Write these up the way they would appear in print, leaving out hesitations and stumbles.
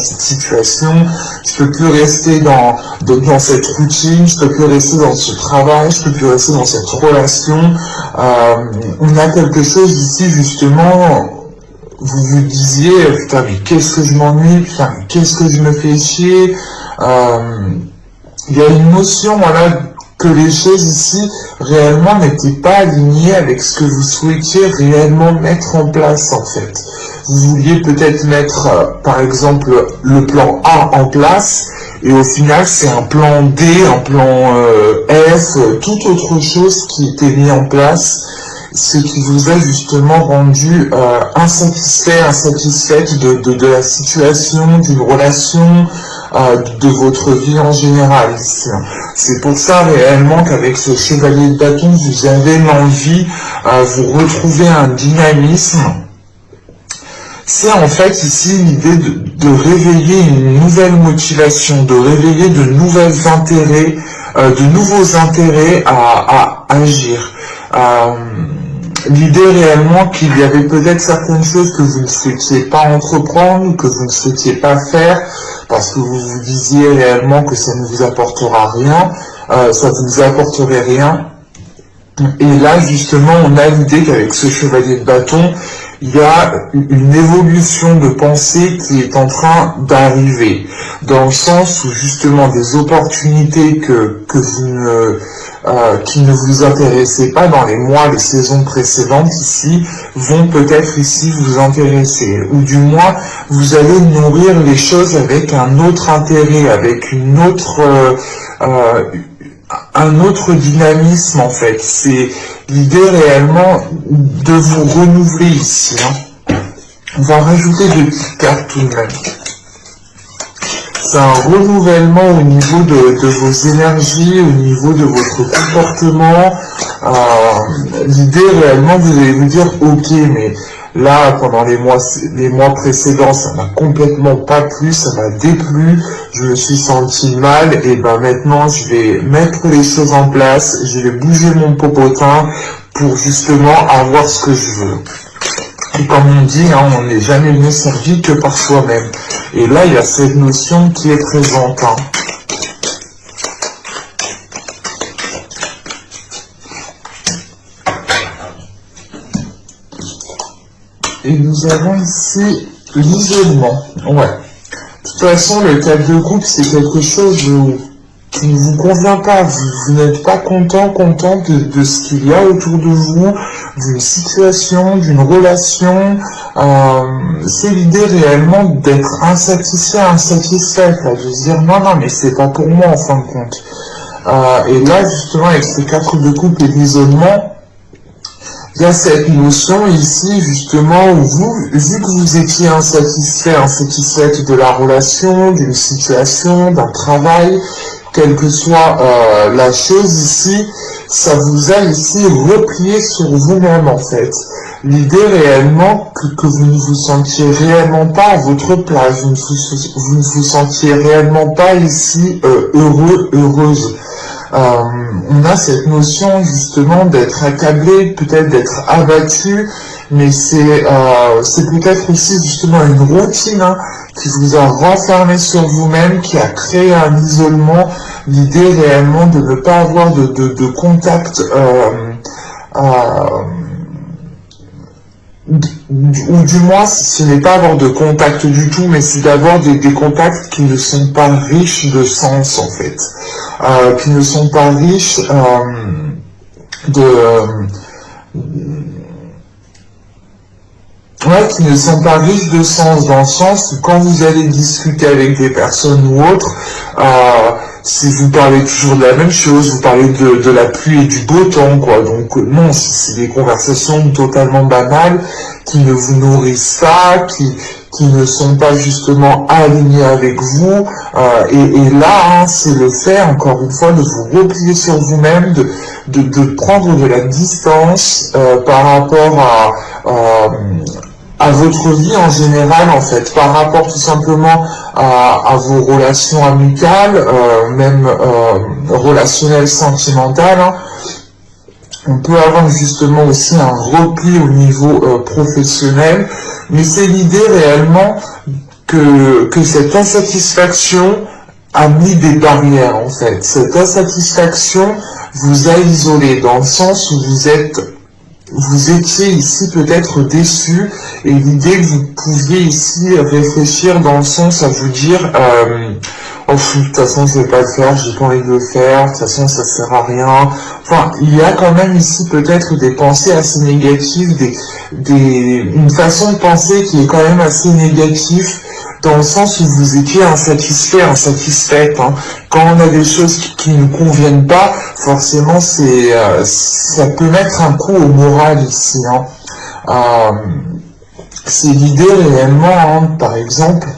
cette situation, je peux plus rester dans cette routine, je peux plus rester dans ce travail, je peux plus rester dans cette relation. On a quelque chose ici justement, vous vous disiez, putain mais qu'est-ce que je m'ennuie, putain mais qu'est-ce que je me fais chier. Il y a une notion, voilà, que les choses ici réellement n'étaient pas alignées avec ce que vous souhaitiez réellement mettre en place en fait. Vous vouliez peut-être mettre par exemple le plan A en place et au final c'est un plan D, un plan F, toute autre chose qui était mis en place, ce qui vous a justement rendu insatisfaite de la situation, d'une relation, de votre vie en général ici. C'est pour ça réellement qu'avec ce chevalier de bâton, vous avez l'envie, vous retrouvez un dynamisme. C'est en fait ici l'idée de réveiller une nouvelle motivation, de réveiller de nouveaux intérêts à agir. L'idée réellement qu'il y avait peut-être certaines choses que vous ne souhaitiez pas entreprendre, que vous ne souhaitiez pas faire, parce que vous vous disiez réellement que ça ne vous apportera rien, ça ne vous apporterait rien. Et là, justement, on a l'idée qu'avec ce chevalier de bâton, il y a une évolution de pensée qui est en train d'arriver, dans le sens où justement des opportunités qui ne vous intéressaient pas dans les mois, les saisons précédentes ici, vont peut-être ici vous intéresser, ou du moins vous allez nourrir les choses avec un autre intérêt, avec un autre dynamisme en fait. C'est l'idée réellement de vous renouveler ici. On va rajouter 2 petites cartes tout de même. C'est un renouvellement au niveau de vos énergies, au niveau de votre comportement. L'idée réellement, vous allez vous dire, ok, mais là, pendant les mois précédents, ça m'a complètement pas plu, ça m'a déplu, je me suis senti mal, et ben maintenant, je vais mettre les choses en place, je vais bouger mon popotin pour justement avoir ce que je veux. Et comme on dit, on n'est jamais mieux servi que par soi-même. Et là, il y a cette notion qui est présente. Et nous avons ici l'isolement. Ouais. De toute façon, le 4 de coupe, c'est quelque chose qui ne vous convient pas. Vous n'êtes pas contente de ce qu'il y a autour de vous, d'une situation, d'une relation. C'est l'idée réellement d'être insatisfaite, là, de se dire non, mais c'est pas pour moi en fin de compte. Et là, justement, avec ces 4 de coupe et l'isolement, il y a cette notion ici, justement, où vu que vous étiez insatisfaite de la relation, d'une situation, d'un travail, quelle que soit la chose ici, ça vous a ici replié sur vous-même, en fait. L'idée réellement que vous ne vous sentiez réellement pas à votre place, vous ne vous sentiez réellement pas ici heureuse. On a cette notion justement d'être accablé, peut-être d'être abattu, mais c'est peut-être aussi justement une routine qui vous a renfermé sur vous-même, qui a créé un isolement. L'idée réellement de ne pas avoir de contact, ou du moins ce n'est pas avoir de contact du tout, mais c'est d'avoir des contacts qui ne sont pas riches de sens en fait, qui ne sont pas riches qui ne sont pas riches de sens, dans le sens où quand vous allez discuter avec des personnes ou autres, si vous parlez toujours de la même chose, vous parlez de la pluie et du beau temps, quoi. Donc non, c'est des conversations totalement banales, qui ne vous nourrissent pas, qui ne sont pas justement alignées avec vous. Et là, c'est le fait, encore une fois, de vous replier sur vous-même, de prendre de la distance par rapport à votre vie en général, en fait, par rapport tout simplement à vos relations amicales, même relationnelles, sentimentales. On peut avoir justement aussi un repli au niveau professionnel, mais c'est l'idée réellement que cette insatisfaction a mis des barrières en fait. Cette insatisfaction vous a isolé dans le sens où vous étiez ici peut-être déçu et l'idée que vous pouviez ici réfléchir dans le sens à vous dire oh, de toute façon je vais pas le faire, j'ai pas envie de le faire, de toute façon ça sert à rien. Enfin, il y a quand même ici peut-être des pensées assez négatives, une façon de penser qui est quand même assez négative dans le sens où vous étiez insatisfait, insatisfaite. Hein. Quand on a des choses qui ne conviennent pas, forcément ça peut mettre un coup au moral ici. Hein. C'est l'idée réellement, hein, par exemple,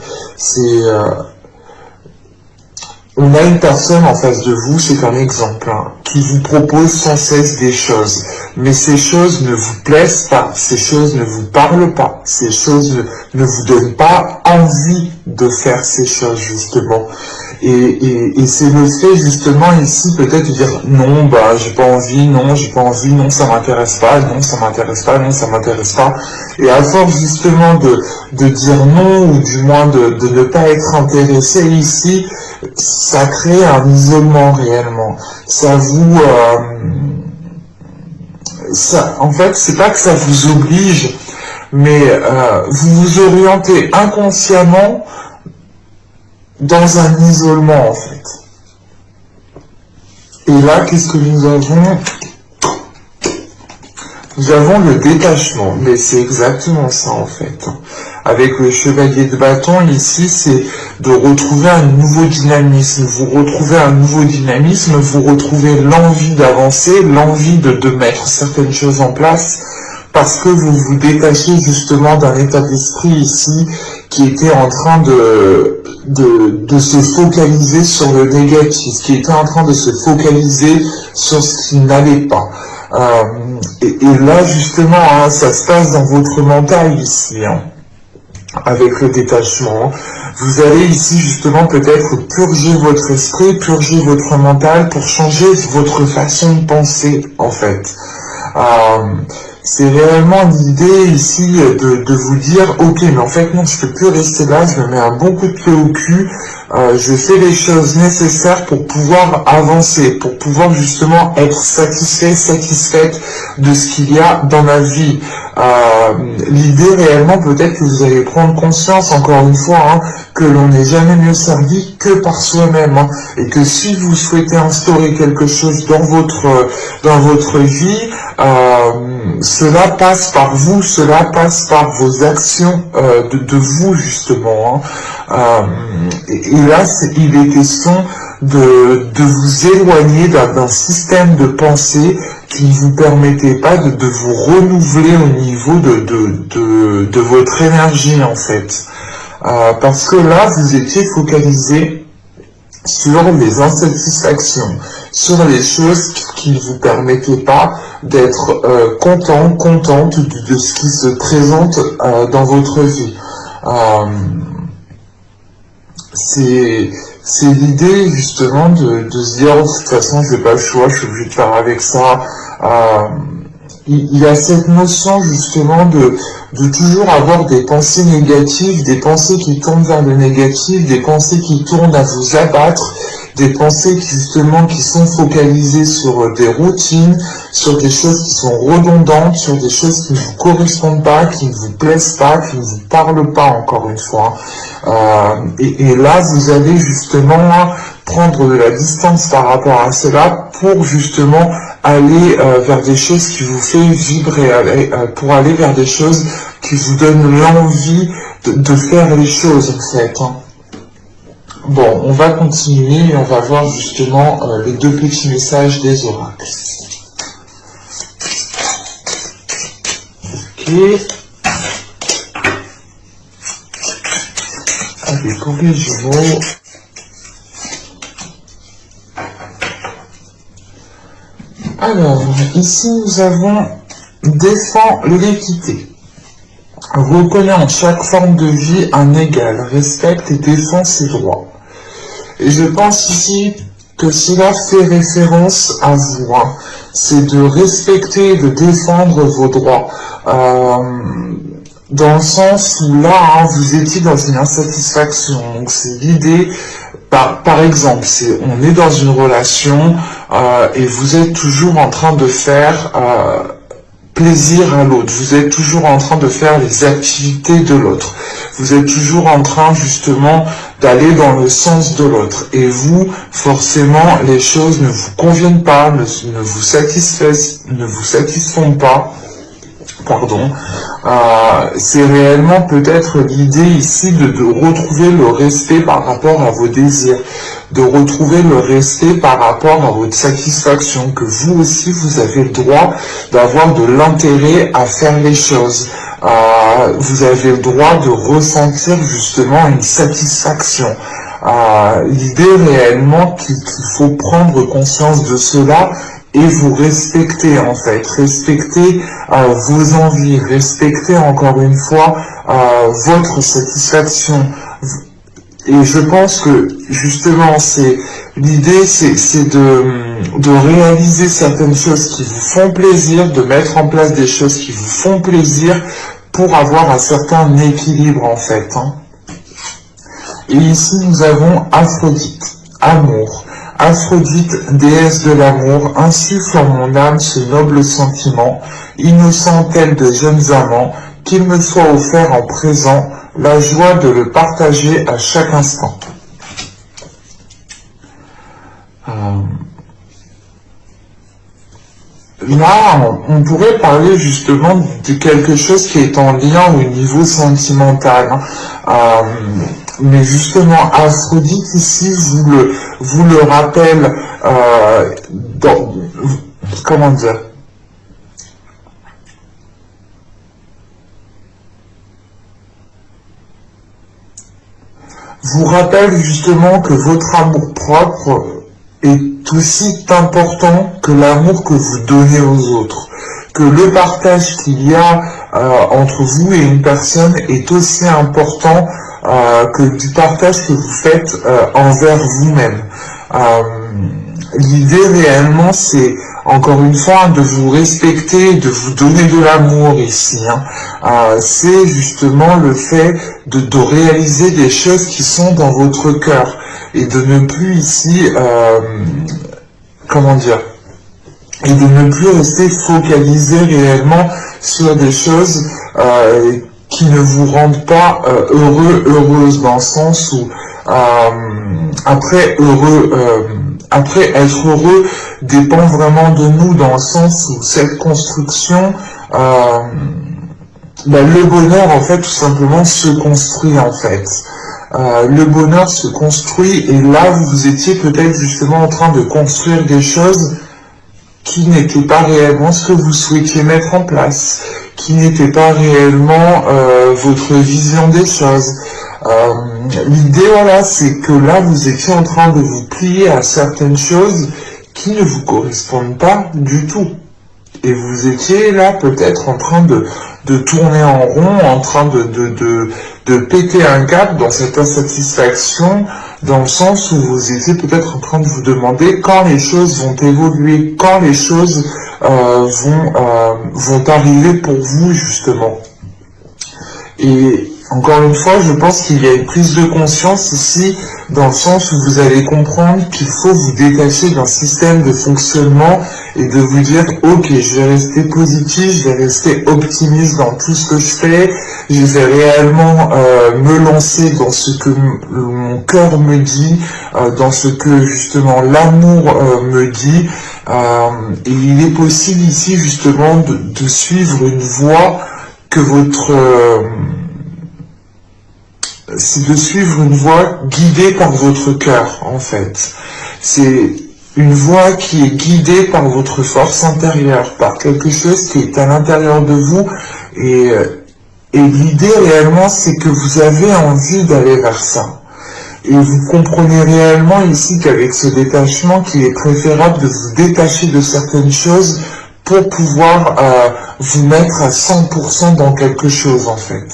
on a une personne en face de vous, c'est un exemple, hein, qui vous propose sans cesse des choses. Mais ces choses ne vous plaisent pas, ces choses ne vous parlent pas, ces choses ne vous donnent pas envie de faire ces choses, justement. Et c'est le fait, justement, ici, peut-être de dire non, bah, j'ai pas envie, non, ça m'intéresse pas, non, ça m'intéresse pas, non, ça m'intéresse pas. Et à force, justement, de dire non, ou du moins de ne pas être intéressé ici, ça crée un isolement réellement. Ça vous... en fait, c'est pas que ça vous oblige, mais vous vous orientez inconsciemment dans un isolement, en fait. Et là, qu'est-ce que nous avons? Nous avons le détachement, mais c'est exactement ça, en fait. Avec le chevalier de bâton, ici, c'est de retrouver un nouveau dynamisme. Vous retrouvez un nouveau dynamisme, vous retrouvez l'envie d'avancer, l'envie de mettre certaines choses en place, parce que vous vous détachez justement d'un état d'esprit ici qui était en train de se focaliser sur le négatif, qui était en train de se focaliser sur ce qui n'allait pas. Et là, justement, hein, ça se passe dans votre mental ici, hein, avec le détachement. Vous allez ici, justement, peut-être purger votre esprit, purger votre mental pour changer votre façon de penser, en fait. C'est réellement l'idée ici de vous dire, ok, mais en fait non, je peux plus rester là, je me mets un bon coup de pied au cul, je fais les choses nécessaires pour pouvoir avancer, pour pouvoir justement être satisfait, satisfaite de ce qu'il y a dans ma vie. L'idée réellement, peut-être que vous allez prendre conscience, encore une fois, hein, que l'on n'est jamais mieux servi que par soi-même, hein, et que si vous souhaitez instaurer quelque chose dans votre vie, cela passe par vous, cela passe par vos actions de vous justement. Hein. Et là, il est question de vous éloigner d'un système de pensée qui ne vous permettait pas de vous renouveler au niveau de votre énergie en fait. Parce que là, vous étiez focalisé sur les insatisfactions, sur les choses qui ne vous permettaient pas d'être contente de ce qui se présente dans votre vie. C'est l'idée justement de se dire oh, de toute façon je n'ai pas le choix, je suis obligé de faire avec ça. Il y a cette notion justement de toujours avoir des pensées négatives, des pensées qui tournent vers le négatif, des pensées qui tournent à vous abattre, des pensées qui sont focalisées sur des routines, sur des choses qui sont redondantes, sur des choses qui ne vous correspondent pas, qui ne vous plaisent pas, qui ne vous parlent pas encore une fois. Et là, vous allez justement prendre de la distance par rapport à cela pour justement aller vers des choses qui vous fait vibrer, pour aller vers des choses qui vous donnent l'envie de faire les choses en fait. Hein. Bon, on va continuer et on va voir justement les deux petits messages des oracles. Ok. Allez, pour les Gémeaux. Alors, ici nous avons défend l'équité. Reconnaît en chaque forme de vie un égal, respecte et défend ses droits. Et je pense ici que cela fait référence à vous. Hein. C'est de respecter et de défendre vos droits. dans le sens où là, hein, vous étiez dans une insatisfaction. Donc c'est l'idée, par exemple, on est dans une relation et vous êtes toujours en train de faire plaisir à l'autre. Vous êtes toujours en train de faire les activités de l'autre. Vous êtes toujours en train justement d'aller dans le sens de l'autre. Et vous, forcément, les choses ne vous conviennent pas, ne vous satisfont pas. Pardon. C'est réellement peut-être l'idée ici de retrouver le respect par rapport à vos désirs, de retrouver le respect par rapport à votre satisfaction, que vous aussi vous avez le droit d'avoir de l'intérêt à faire les choses. Vous avez le droit de ressentir justement une satisfaction. L'idée réellement qu'il faut prendre conscience de cela et vous respecter en fait, respecter vos envies, respecter encore une fois votre satisfaction. Et je pense que justement l'idée c'est de réaliser certaines choses qui vous font plaisir, de mettre en place des choses qui vous font plaisir pour avoir un certain équilibre en fait. Hein. Et ici nous avons Aphrodite, amour. Aphrodite, déesse de l'amour, insuffle en mon âme ce noble sentiment, innocent tel de jeunes amants, qu'il me soit offert en présent la joie de le partager à chaque instant. Là, on pourrait parler justement de quelque chose qui est en lien au niveau sentimental. Mais justement, Aphrodite ici vous le rappelle comment dire, vous rappelle justement que votre amour propre est aussi important que l'amour que vous donnez aux autres, que le partage qu'il y a entre vous et une personne est aussi important que du partage que vous faites envers vous-même. L'idée réellement, c'est encore une fois de vous respecter, de vous donner de l'amour ici. C'est justement le fait de réaliser des choses qui sont dans votre cœur et de ne plus ici, comment dire, et de ne plus rester focalisé réellement sur des choses qui ne vous rendent pas heureuse, dans le sens où après être heureux dépend vraiment de nous, dans le sens où cette construction, le bonheur en fait tout simplement se construit en fait. Le bonheur se construit et là vous étiez peut-être justement en train de construire des choses qui n'étaient pas réellement ce que vous souhaitiez mettre en place, qui n'était pas réellement votre vision des choses. L'idée, voilà, c'est que là, vous étiez en train de vous plier à certaines choses qui ne vous correspondent pas du tout. Et vous étiez là, peut-être, en train de tourner en rond, en train de péter un cap dans cette insatisfaction, dans le sens où vous étiez peut-être en train de vous demander quand les choses vont évoluer, quand les choses vont arriver pour vous, justement. Et encore une fois, je pense qu'il y a une prise de conscience ici, dans le sens où vous allez comprendre qu'il faut vous détacher d'un système de fonctionnement et de vous dire, ok, je vais rester positif, je vais rester optimiste dans tout ce que je fais, je vais réellement me lancer dans ce que mon cœur me dit, dans ce que justement l'amour me dit. Et il est possible ici justement de suivre une voie que c'est de suivre une voie guidée par votre cœur, en fait. C'est une voie qui est guidée par votre force intérieure, par quelque chose qui est à l'intérieur de vous. Et l'idée réellement, c'est que vous avez envie d'aller vers ça. Et vous comprenez réellement ici qu'avec ce détachement, qu'il est préférable de vous détacher de certaines choses pour pouvoir vous mettre à 100% dans quelque chose, en fait.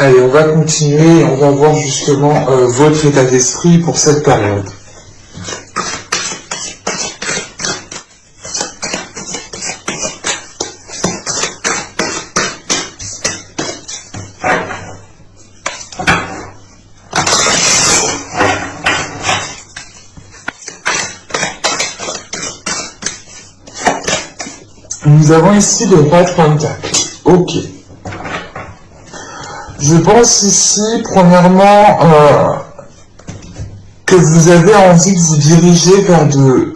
Allez, on va continuer, on va voir justement votre état d'esprit pour cette période. Nous avons ici le roi de Pentacle. Ok. Je pense ici, premièrement, que vous avez envie de vous diriger vers de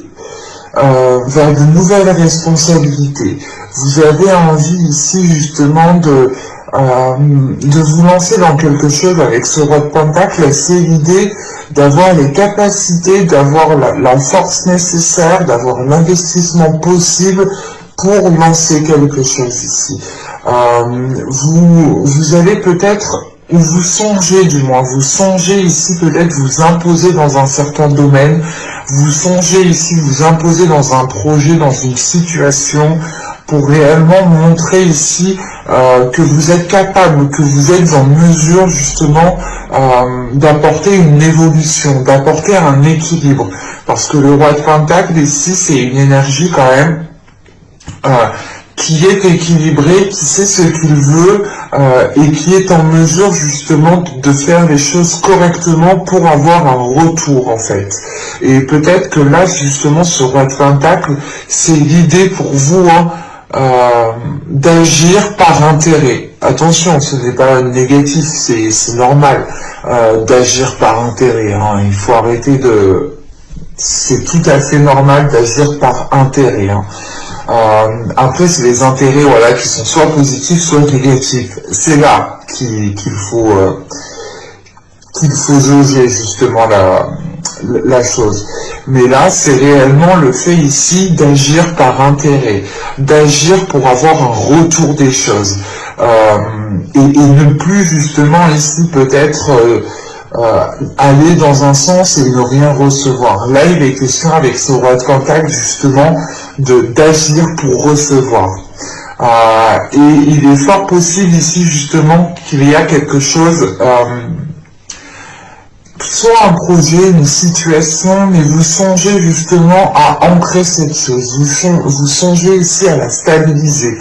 nouvelles responsabilités. Vous avez envie ici justement de vous lancer dans quelque chose avec ce roi de Pentacle. C'est l'idée d'avoir les capacités, d'avoir la force nécessaire, d'avoir l'investissement possible pour lancer quelque chose ici. Vous allez peut-être, ou vous songez du moins, vous songez ici peut-être vous imposer dans un certain domaine, vous songez ici vous imposer dans un projet, dans une situation, pour réellement montrer ici que vous êtes capable, que vous êtes en mesure justement d'apporter une évolution, d'apporter un équilibre. Parce que le roi de Pentacle ici, c'est une énergie quand même qui est équilibré, qui sait ce qu'il veut et qui est en mesure justement de faire les choses correctement pour avoir un retour en fait. Et peut-être que là justement ce roi de Pentacle, c'est l'idée pour vous d'agir par intérêt. Attention, ce n'est pas négatif, c'est normal d'agir par intérêt. Il faut arrêter de... C'est tout à fait normal d'agir par intérêt. Après, c'est les intérêts voilà, qui sont soit positifs, soit négatifs. C'est là qu'il faut jauger justement la chose. Mais là, c'est réellement le fait ici d'agir par intérêt, d'agir pour avoir un retour des choses. Et ne plus justement ici peut-être aller dans un sens et ne rien recevoir. Là, il est question avec ce roi de Pentacle justement d'agir pour recevoir. Et il est fort possible ici justement qu'il y a quelque chose, soit un projet, une situation, mais vous songez justement à ancrer cette chose, vous songez ici à la stabiliser,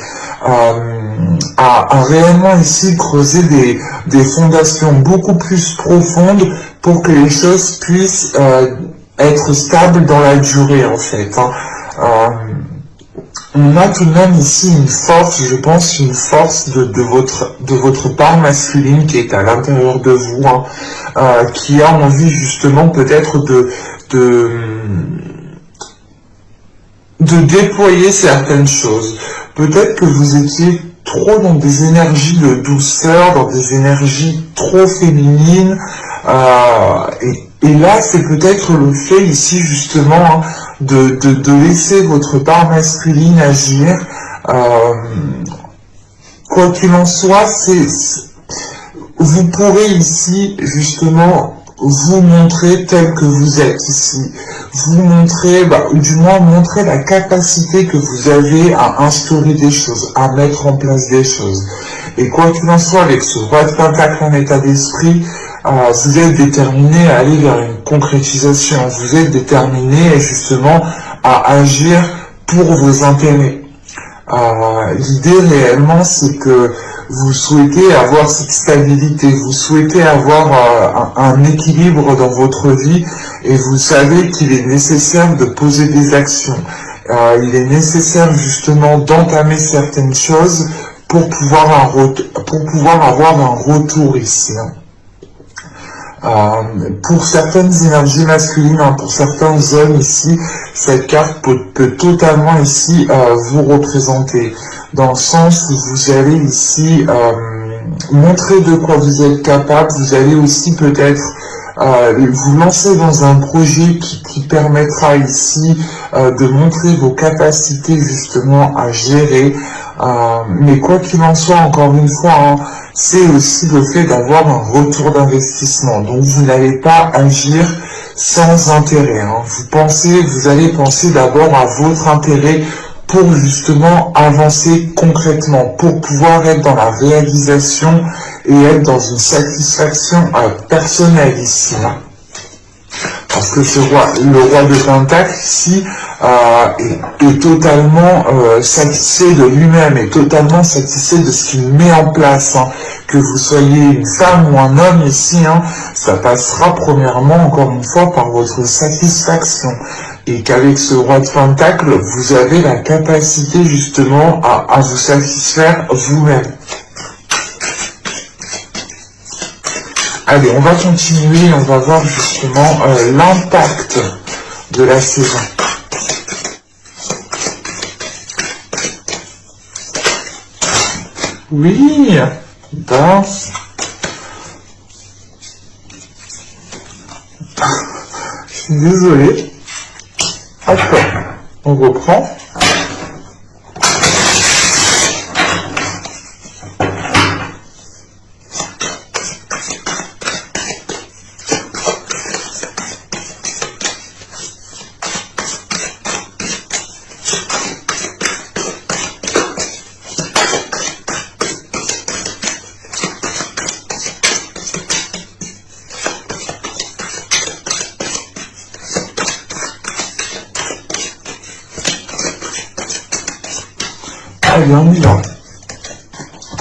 à réellement ici creuser des fondations beaucoup plus profondes pour que les choses puissent être stables dans la durée en fait. On a tout de même ici une force, je pense, une force de votre part masculine qui est à l'intérieur de vous, qui a envie justement peut-être de déployer certaines choses. Peut-être que vous étiez trop dans des énergies de douceur, dans des énergies trop féminines, et là, c'est peut-être le fait ici justement de laisser votre part masculine agir. Quoi qu'il en soit, vous pourrez ici justement vous montrer tel que vous êtes ici. Vous montrer, ou du moins montrer la capacité que vous avez à instaurer des choses, à mettre en place des choses. Et quoi qu'il en soit, avec ce roi de Pentacle en état d'esprit, vous êtes déterminé à aller vers une concrétisation. Vous êtes déterminé justement à agir pour vos intérêts. L'idée réellement, c'est que vous souhaitez avoir cette stabilité, vous souhaitez avoir un équilibre dans votre vie et vous savez qu'il est nécessaire de poser des actions. Il est nécessaire justement d'entamer certaines choses pour pouvoir avoir un retour ici. Pour certaines énergies masculines, pour certains hommes ici, cette carte peut totalement ici vous représenter, dans le sens où vous allez ici montrer de quoi vous êtes capable. Vous allez aussi peut-être vous lancer dans un projet qui permettra ici de montrer vos capacités justement à gérer. Mais quoi qu'il en soit, encore une fois, c'est aussi le fait d'avoir un retour d'investissement. Donc vous n'allez pas agir sans intérêt. Vous allez penser d'abord à votre intérêt pour justement avancer concrètement, pour pouvoir être dans la réalisation et être dans une satisfaction personnelle ici. Parce que le roi de Pentacle ici est totalement satisfait de lui-même, est totalement satisfait de ce qu'il met en place. Que vous soyez une femme ou un homme ici, ça passera premièrement, encore une fois, par votre satisfaction. et qu'avec ce roi de Pentacle, vous avez la capacité justement à vous satisfaire vous-même. Allez, on va continuer, on va voir justement l'impact de la saison. Oui, ben, je suis désolé. Hop, on reprend. Allez, on y va.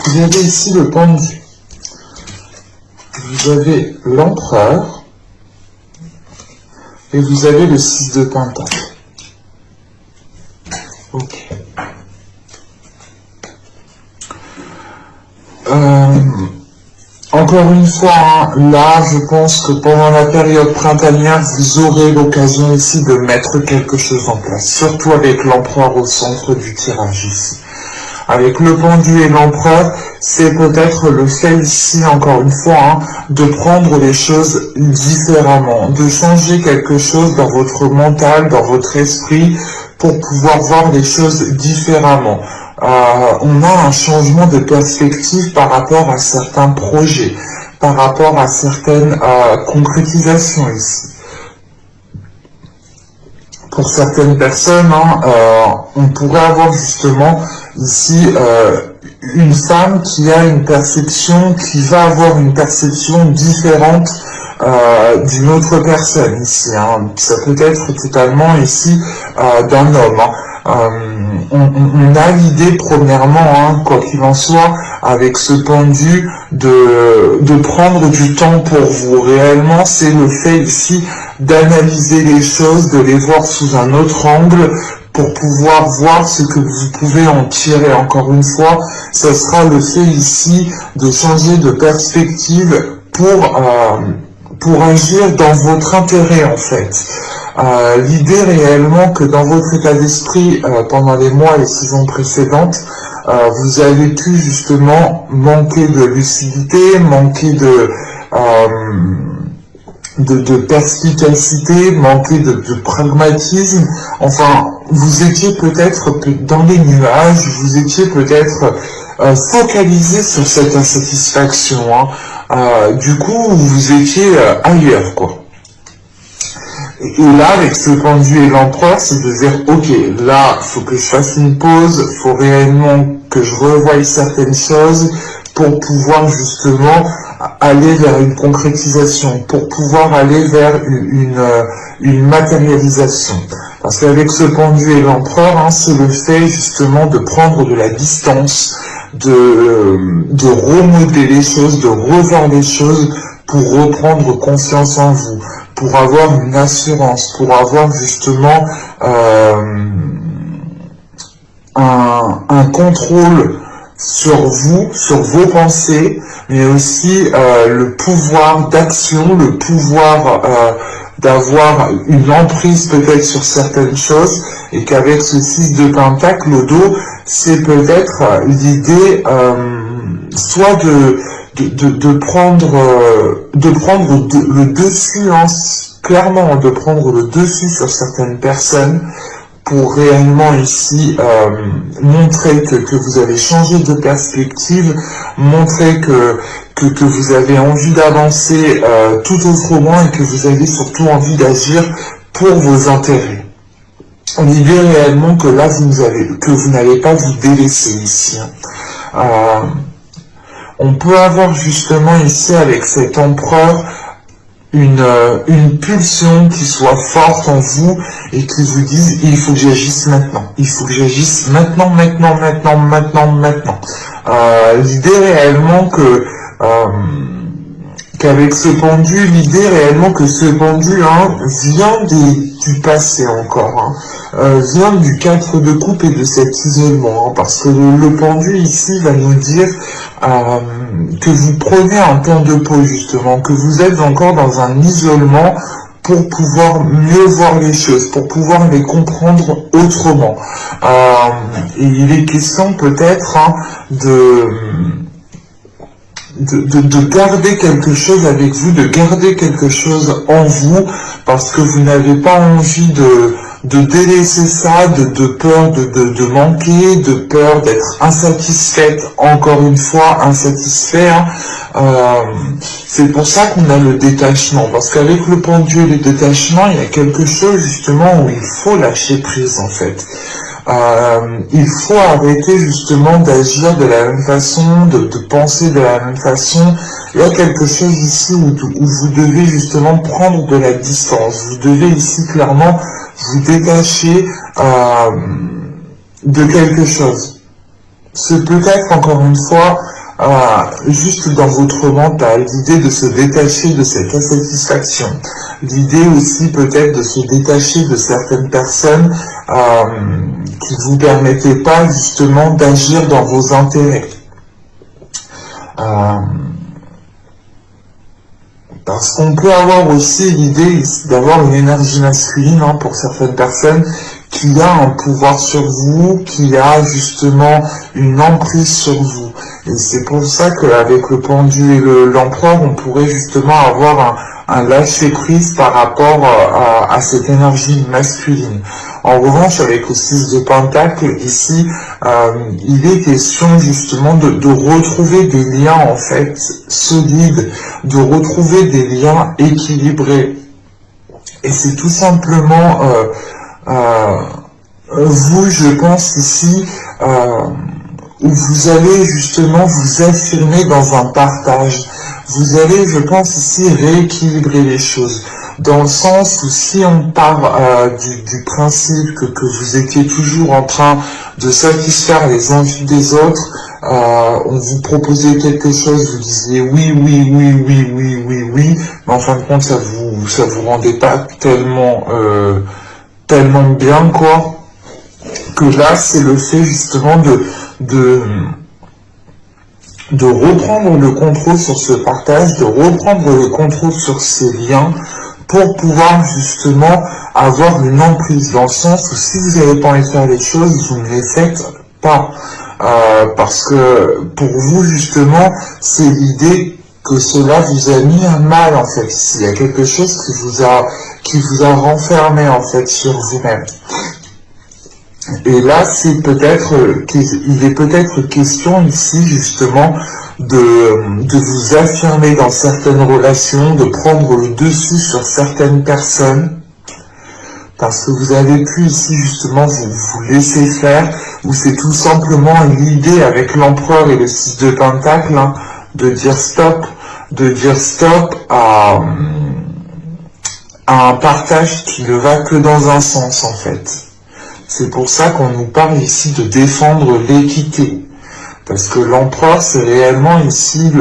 Vous avez ici le pendu. Vous avez l'empereur. Et vous avez le 6 de pentacle. Ok. Encore une fois, hein, là, je pense que pendant la période printanière, vous aurez l'occasion ici de mettre quelque chose en place. Surtout avec l'empereur au centre du tirage ici. Avec le pendu et l'empereur, c'est peut-être le fait ici, encore une fois, hein, de prendre les choses différemment, de changer quelque chose dans votre mental, dans votre esprit, pour pouvoir voir les choses différemment. On a un changement de perspective par rapport à certains projets, par rapport à certaines concrétisations ici. Pour certaines personnes, hein, on pourrait avoir justement ici une femme qui a une perception, qui va avoir une perception différente d'une autre personne ici. Hein. Ça peut être totalement ici d'un homme. Hein. On a l'idée premièrement, hein, quoi qu'il en soit, avec ce pendu, de prendre du temps pour vous. Réellement, c'est le fait ici d'analyser les choses, de les voir sous un autre angle, pour pouvoir voir ce que vous pouvez en tirer. Encore une fois, ce sera le fait ici de changer de perspective pour agir dans votre intérêt en fait. L'idée réellement que dans votre état d'esprit, pendant les mois et les saisons précédentes, vous avez pu justement manquer de lucidité, manquer de perspicacité, manquer de pragmatisme. Enfin, vous étiez peut-être dans les nuages, vous étiez peut-être focalisé sur cette insatisfaction. Hein. Du coup, vous étiez ailleurs, quoi. Et là, avec ce pendu et l'empereur, c'est de dire, ok, là, faut que je fasse une pause, faut réellement que je revoie certaines choses pour pouvoir justement aller vers une concrétisation, pour pouvoir aller vers une matérialisation. Parce qu'avec ce pendu et l'empereur, hein, c'est le fait justement de prendre de la distance, de remodeler les choses, de revoir les choses pour reprendre confiance en vous, pour avoir une assurance, pour avoir justement un contrôle sur vous, sur vos pensées, mais aussi le pouvoir d'action, le pouvoir d'avoir une emprise peut-être sur certaines choses, et qu'avec ce 6 de pentacle au dos, c'est peut-être l'idée soit de prendre le dessus, hein, clairement de prendre le dessus sur certaines personnes, pour réellement ici montrer que vous avez changé de perspective, montrer que vous avez envie d'avancer tout autrement, et que vous avez surtout envie d'agir pour vos intérêts. L'idée réellement que là vous n'allez pas vous délaisser ici. Hein. On peut avoir justement ici avec cet empereur une pulsion qui soit forte en vous et qui vous dise il faut que j'agisse maintenant, il faut que j'agisse maintenant. L'idée réellement qu'avec ce pendu, l'idée réellement que ce pendu, hein, vient du passé encore, vient du 4 de coupe et de cet isolement, parce que le pendu ici va nous dire que vous prenez un temps de pause justement, que vous êtes encore dans un isolement pour pouvoir mieux voir les choses, pour pouvoir les comprendre autrement. Et il est question peut-être de garder quelque chose avec vous, de garder quelque chose en vous, parce que vous n'avez pas envie de délaisser ça, de peur de manquer, de peur d'être insatisfaite, encore une fois, insatisfait. C'est pour ça qu'on a le détachement, parce qu'avec le pendu et le détachement, il y a quelque chose justement où il faut lâcher prise en fait. Il faut arrêter justement d'agir de la même façon, de penser de la même façon. Il y a quelque chose ici où vous devez justement prendre de la distance. Vous devez ici clairement vous détacher de quelque chose. C'est peut-être encore une fois juste dans votre mental, l'idée de se détacher de cette insatisfaction, l'idée aussi peut-être de se détacher de certaines personnes qui ne vous permettaient pas justement d'agir dans vos intérêts. Parce qu'on peut avoir aussi l'idée d'avoir une énergie masculine pour certaines personnes qui a un pouvoir sur vous, qui a justement une emprise sur vous. Et c'est pour ça qu'avec le pendu et l'empereur, on pourrait justement avoir un lâcher-prise par rapport à cette énergie masculine. En revanche, avec le 6 de Pentacle, ici, il est question justement de retrouver des liens en fait solides, de retrouver des liens équilibrés. Et c'est tout simplement vous, je pense ici, où vous allez justement vous affirmer dans un partage. Vous allez, je pense ici, rééquilibrer les choses. Dans le sens où si on part du principe que vous étiez toujours en train de satisfaire les envies des autres, on vous proposait quelque chose, vous disiez oui, mais en fin de compte ça vous rendait pas tellement bien quoi, que là c'est le fait justement de reprendre le contrôle sur ce partage, de reprendre le contrôle sur ces liens, pour pouvoir justement avoir une emprise, dans le sens où si vous n'avez pas envie de faire les choses, vous ne les faites pas. Parce que pour vous justement, c'est l'idée que cela vous a mis un mal en fait. Il y a quelque chose qui vous a renfermé en fait sur vous-même. Et là, il est peut-être question ici justement de vous affirmer dans certaines relations, de prendre le dessus sur certaines personnes, parce que vous avez pu ici justement vous laisser faire, ou c'est tout simplement l'idée avec l'empereur et le 6 de Pentacle, de dire stop à un partage qui ne va que dans un sens en fait. C'est pour ça qu'on nous parle ici de défendre l'équité. Parce que l'empereur, c'est réellement ici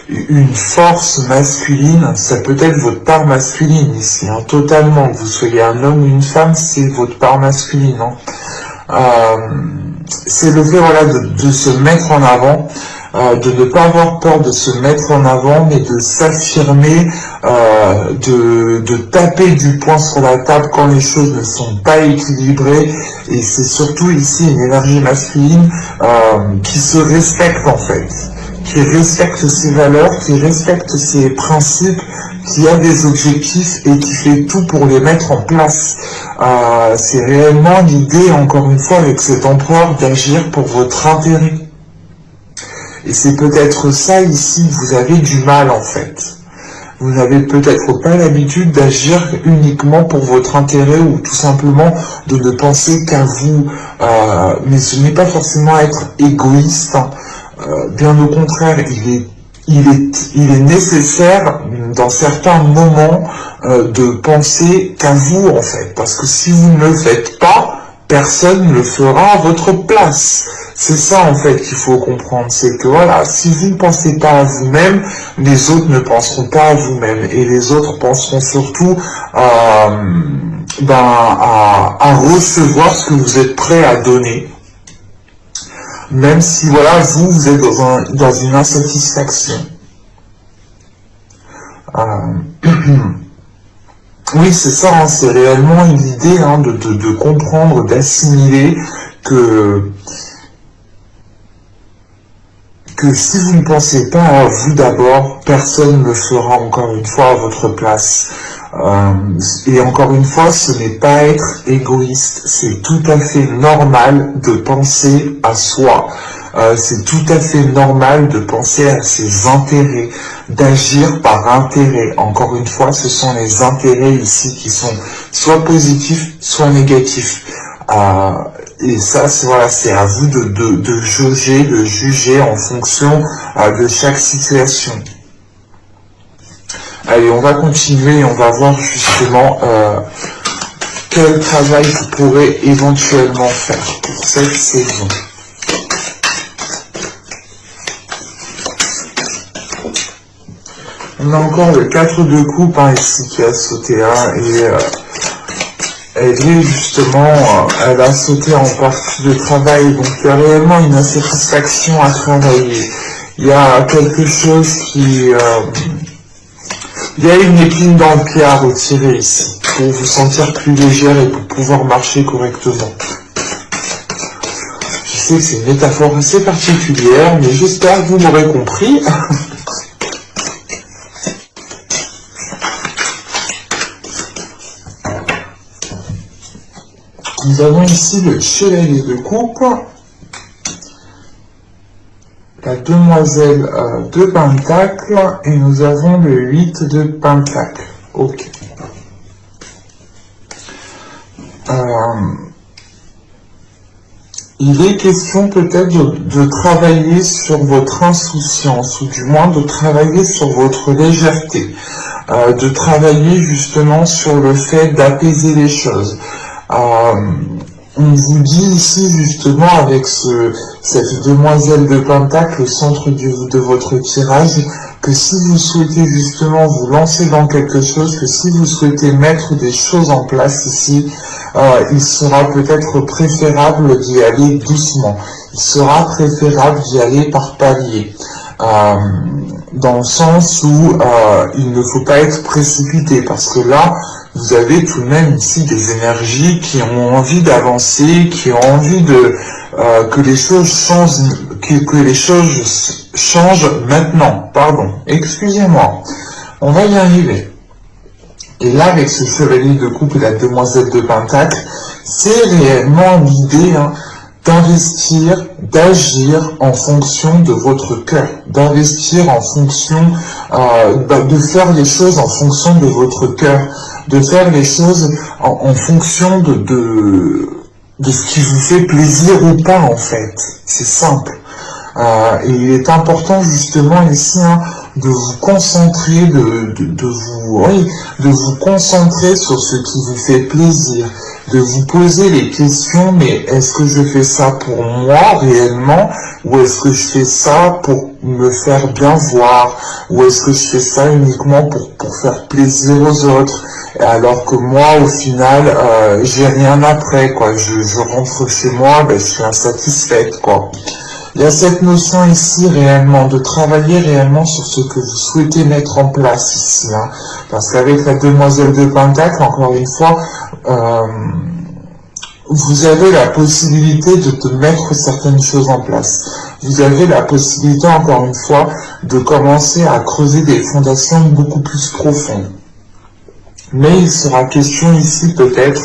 une force masculine. Ça peut être votre part masculine ici, totalement. Que vous soyez un homme ou une femme, c'est votre part masculine. C'est le fait de se mettre en avant, de ne pas avoir peur de se mettre en avant, mais de s'affirmer, de taper du poing sur la table quand les choses ne sont pas équilibrées. Et c'est surtout ici une énergie masculine qui se respecte en fait, qui respecte ses valeurs, qui respecte ses principes, qui a des objectifs et qui fait tout pour les mettre en place. C'est réellement l'idée, encore une fois, avec cet empereur, d'agir pour votre intérêt. Et c'est peut-être ça ici que vous avez du mal en fait. Vous n'avez peut-être pas l'habitude d'agir uniquement pour votre intérêt ou tout simplement de ne penser qu'à vous. Mais ce n'est pas forcément être égoïste. Bien au contraire, il est nécessaire dans certains moments de penser qu'à vous en fait. Parce que si vous ne le faites pas, personne ne le fera à votre place. C'est ça en fait qu'il faut comprendre, c'est que voilà, si vous ne pensez pas à vous-même, les autres ne penseront pas à vous-même et les autres penseront surtout à recevoir ce que vous êtes prêt à donner, même si voilà vous êtes dans une insatisfaction. Oui, c'est ça, hein, c'est réellement l'idée hein, de comprendre, d'assimiler que si vous ne pensez pas à vous d'abord, personne ne le fera encore une fois à votre place. Et encore une fois, ce n'est pas être égoïste, c'est tout à fait normal de penser à soi. C'est tout à fait normal de penser à ses intérêts, d'agir par intérêt. Encore une fois, ce sont les intérêts ici qui sont soit positifs, soit négatifs. Et ça, c'est à vous de jauger, de juger en fonction de chaque situation. Allez, on va continuer et on va voir justement quel travail vous pourrez éventuellement faire pour cette saison. On a encore le 4 de coupe hein, ici qui a sauté et elle est justement, elle a sauté en partie de travail, donc il y a réellement une insatisfaction à travailler. Il y a quelque chose qui... il y a une épine dans le pied à retirer ici, pour vous sentir plus légère et pour pouvoir marcher correctement. Je sais que c'est une métaphore assez particulière, mais j'espère que vous m'aurez compris. Nous avons ici le chevalier de coupe, la demoiselle de pentacle et nous avons le 8 de pentacle. Ok. Il est question peut-être de travailler sur votre insouciance ou du moins de travailler sur votre légèreté, de travailler justement sur le fait d'apaiser les choses. On vous dit ici justement avec cette demoiselle de pentacle au centre de votre tirage que si vous souhaitez justement vous lancer dans quelque chose, que si vous souhaitez mettre des choses en place ici, il sera peut-être préférable d'y aller doucement. Il sera préférable d'y aller par palier. Dans le sens où il ne faut pas être précipité parce que là, vous avez tout de même ici des énergies qui ont envie d'avancer, qui ont envie que les choses changent, que les choses changent maintenant. Pardon, excusez-moi. On va y arriver. Et là, avec ce chevalier de coupe et la demoiselle de pentacle, c'est réellement l'idée d'investir, d'agir en fonction de votre cœur, d'investir en fonction, de faire les choses en fonction de votre cœur, de faire les choses en fonction de ce qui vous fait plaisir ou pas en fait. C'est simple. Et il est important justement ici de vous concentrer, de vous concentrer sur ce qui vous fait plaisir, de vous poser les questions, mais est-ce que je fais ça pour moi réellement, ou est-ce que je fais ça pour me faire bien voir, ou est-ce que je fais ça uniquement pour faire plaisir aux autres, alors que moi au final j'ai rien après quoi, je rentre chez moi, je suis insatisfaite quoi. Il y a cette notion ici réellement, de travailler réellement sur ce que vous souhaitez mettre en place ici. Parce qu'avec la demoiselle de pentacle, encore une fois, vous avez la possibilité de mettre certaines choses en place. Vous avez la possibilité, encore une fois, de commencer à creuser des fondations beaucoup plus profondes. Mais il sera question ici peut-être,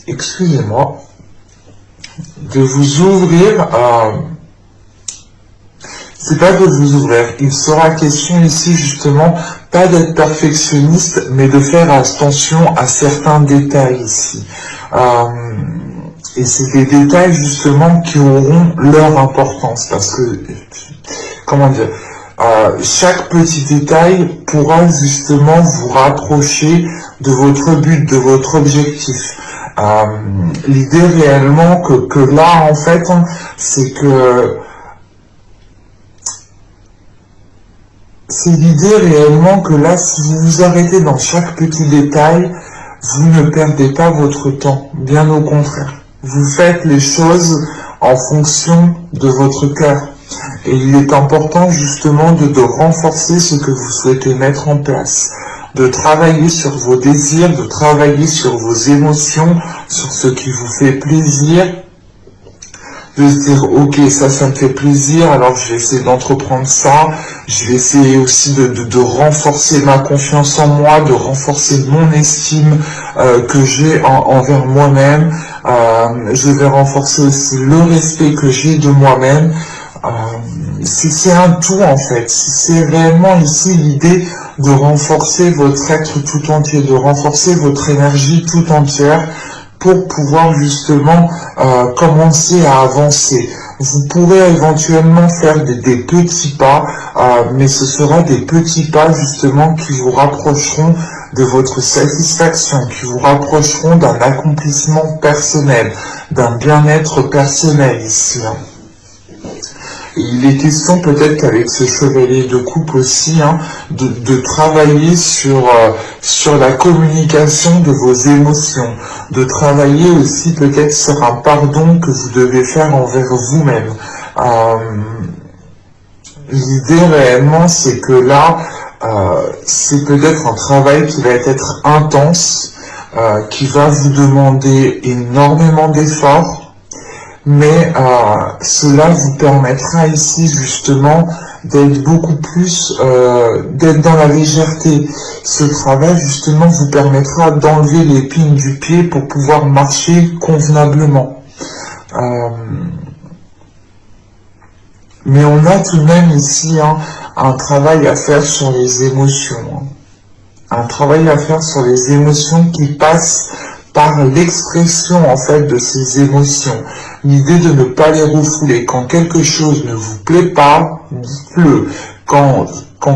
excusez-moi, de vous ouvrir c'est pas de vous ouvrir, il sera question ici justement pas d'être perfectionniste mais de faire attention à certains détails ici et c'est des détails justement qui auront leur importance parce que comment dire, chaque petit détail pourra justement vous rapprocher de votre but, de votre objectif. L'idée réellement que là, en fait, hein, c'est que c'est l'idée réellement que là, si vous vous arrêtez dans chaque petit détail, vous ne perdez pas votre temps, bien au contraire. Vous faites les choses en fonction de votre cœur. Et il est important justement de renforcer ce que vous souhaitez mettre en place, de travailler sur vos désirs, de travailler sur vos émotions, sur ce qui vous fait plaisir, de se dire ok, ça me fait plaisir, alors je vais essayer d'entreprendre ça, je vais essayer aussi de renforcer ma confiance en moi, de renforcer mon estime que j'ai envers moi-même, je vais renforcer aussi le respect que j'ai de moi-même. C'est un tout en fait, c'est réellement ici l'idée de renforcer votre être tout entier, de renforcer votre énergie tout entière pour pouvoir justement commencer à avancer. Vous pourrez éventuellement faire des petits pas, mais ce sera des petits pas justement qui vous rapprocheront de votre satisfaction, qui vous rapprocheront d'un accomplissement personnel, d'un bien-être personnel ici. Et il est question peut-être qu'avec ce chevalier de coupe aussi, hein, de travailler sur la communication de vos émotions, de travailler aussi peut-être sur un pardon que vous devez faire envers vous-même. L'idée réellement, c'est que là, c'est peut-être un travail qui va être intense, qui va vous demander énormément d'efforts, mais cela vous permettra ici justement d'être beaucoup plus, d'être dans la légèreté. Ce travail justement vous permettra d'enlever l'épine du pied pour pouvoir marcher convenablement. Mais on a tout de même ici un travail à faire sur les émotions. Un travail à faire sur les émotions qui passent par l'expression en fait de ces émotions. L'idée de ne pas les refouler. Quand quelque chose ne vous plaît pas, dites-le. Quand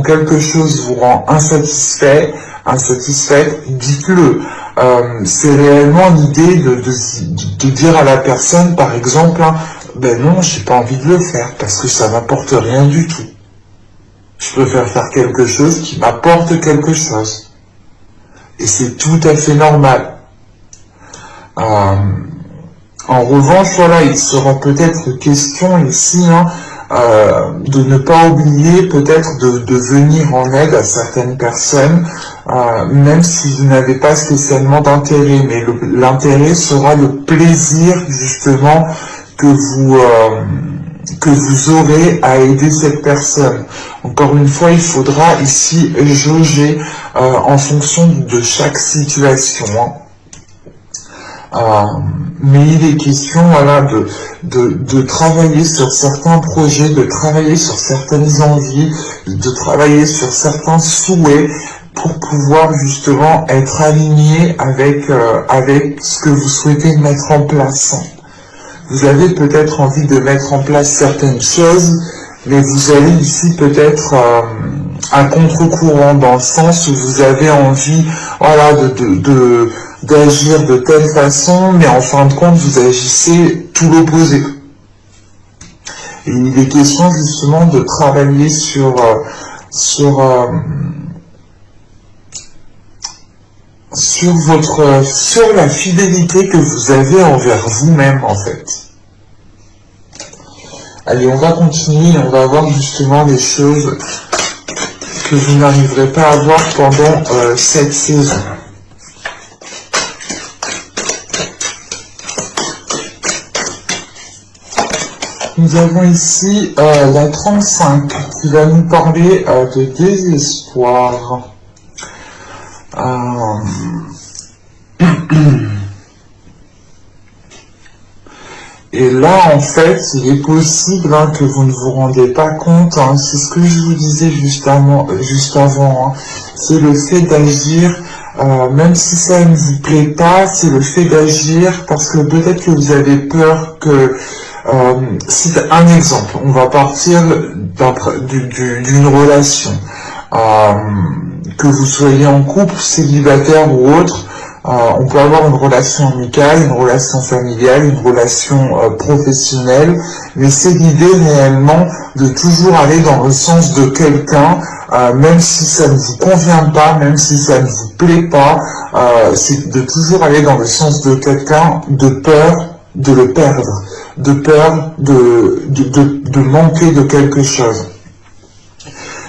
quelque chose vous rend insatisfaite, dites-le. C'est réellement l'idée de dire à la personne, par exemple, ben non, j'ai pas envie de le faire parce que ça m'apporte rien du tout. Je préfère faire quelque chose qui m'apporte quelque chose. Et c'est tout à fait normal. En revanche, voilà, il sera peut-être question ici de ne pas oublier peut-être de venir en aide à certaines personnes, même si vous n'avez pas spécialement d'intérêt, mais l'intérêt sera le plaisir justement que vous aurez à aider cette personne. Encore une fois, il faudra ici jauger en fonction de chaque situation. Mais il est question voilà, de travailler sur certains projets, de travailler sur certaines envies, de travailler sur certains souhaits pour pouvoir justement être aligné avec ce que vous souhaitez mettre en place. Vous avez peut-être envie de mettre en place certaines choses, mais vous allez ici peut-être à contre-courant dans le sens où vous avez envie voilà, d'agir de telle façon, mais en fin de compte, vous agissez tout l'opposé. Et il est question justement de travailler sur la fidélité que vous avez envers vous-même, en fait. Allez, on va continuer, on va voir justement des choses que vous n'arriverez pas à voir pendant cette saison. Nous avons ici la 35 qui va nous parler de désespoir. Et là, en fait, il est possible que vous ne vous rendez pas compte, c'est ce que je vous disais juste avant, c'est le fait d'agir, même si ça ne vous plaît pas, c'est le fait d'agir parce que peut-être que vous avez peur que... c'est un exemple, on va partir d'une relation, que vous soyez en couple, célibataire ou autre, On peut avoir une relation amicale, une relation familiale, une relation professionnelle, mais c'est l'idée réellement de toujours aller dans le sens de quelqu'un, même si ça ne vous convient pas, même si ça ne vous plaît pas, c'est de toujours aller dans le sens de quelqu'un de peur de le perdre, de peur de manquer de quelque chose.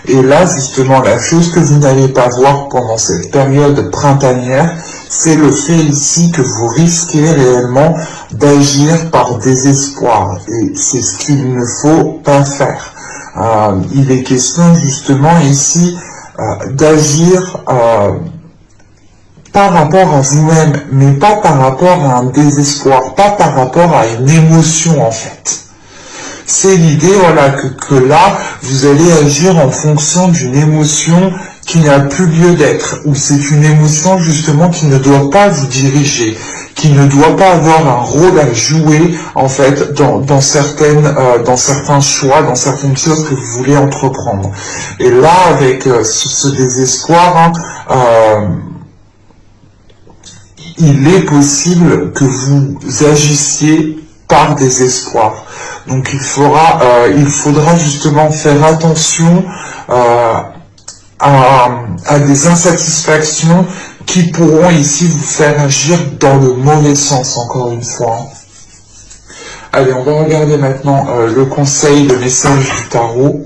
Et là, justement, la chose que vous n'allez pas voir pendant cette période printanière, c'est le fait ici que vous risquez réellement d'agir par désespoir. Et c'est ce qu'il ne faut pas faire. Il est question justement ici d'agir par rapport à vous-même, mais pas par rapport à un désespoir, pas par rapport à une émotion en fait. C'est l'idée, voilà, que là, vous allez agir en fonction d'une émotion qui n'a plus lieu d'être, ou c'est une émotion justement qui ne doit pas vous diriger, qui ne doit pas avoir un rôle à jouer en fait dans certains choix, dans certaines choses que vous voulez entreprendre. Et là, avec ce désespoir, il est possible que vous agissiez par désespoir. Donc il faudra justement faire attention à des insatisfactions qui pourront ici vous faire agir dans le mauvais sens, encore une fois. Allez, on va regarder maintenant le conseil, le message du tarot.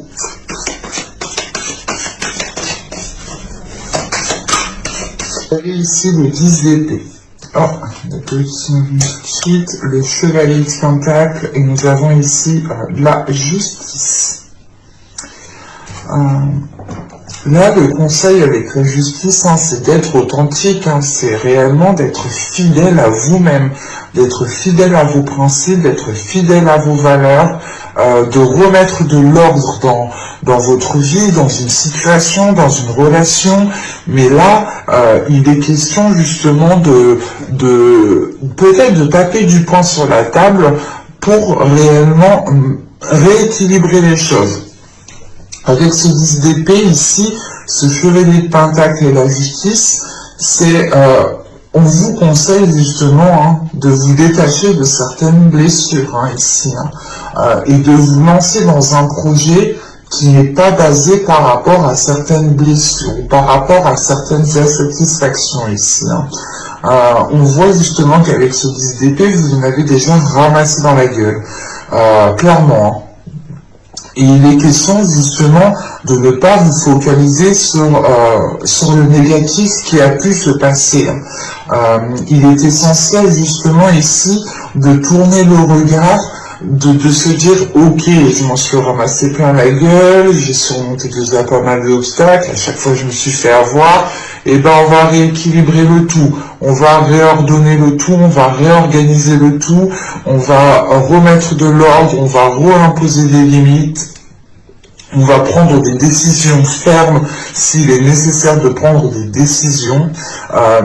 Vous avez ici le 10 d'épée. Oh, ensuite le chevalier de Pentacle, et nous avons ici la justice. Là, le conseil avec la justice, c'est d'être authentique, c'est réellement d'être fidèle à vous-même, d'être fidèle à vos principes, d'être fidèle à vos valeurs, de remettre de l'ordre dans votre vie, dans une situation, dans une relation. Mais là, il est question justement peut-être de taper du poing sur la table pour réellement rééquilibrer les choses. Avec ce 10 d'épée ici, ce chevalier de Pentacle et la justice, on vous conseille justement de vous détacher de certaines blessures ici, et de vous lancer dans un projet qui n'est pas basé par rapport à certaines blessures, par rapport à certaines insatisfactions ici. On voit justement qu'avec ce 10 d'épée, vous en avez déjà ramassé dans la gueule, clairement. Et il est question justement de ne pas vous focaliser sur le négatif qui a pu se passer. Il est essentiel justement ici de tourner le regard, de se dire ok, je m'en suis ramassé plein la gueule, j'ai surmonté déjà pas mal d'obstacles, à chaque fois je me suis fait avoir, et ben on va rééquilibrer le tout, on va réordonner le tout, on va réorganiser le tout, on va remettre de l'ordre, on va réimposer des limites. On va prendre des décisions fermes s'il est nécessaire de prendre des décisions.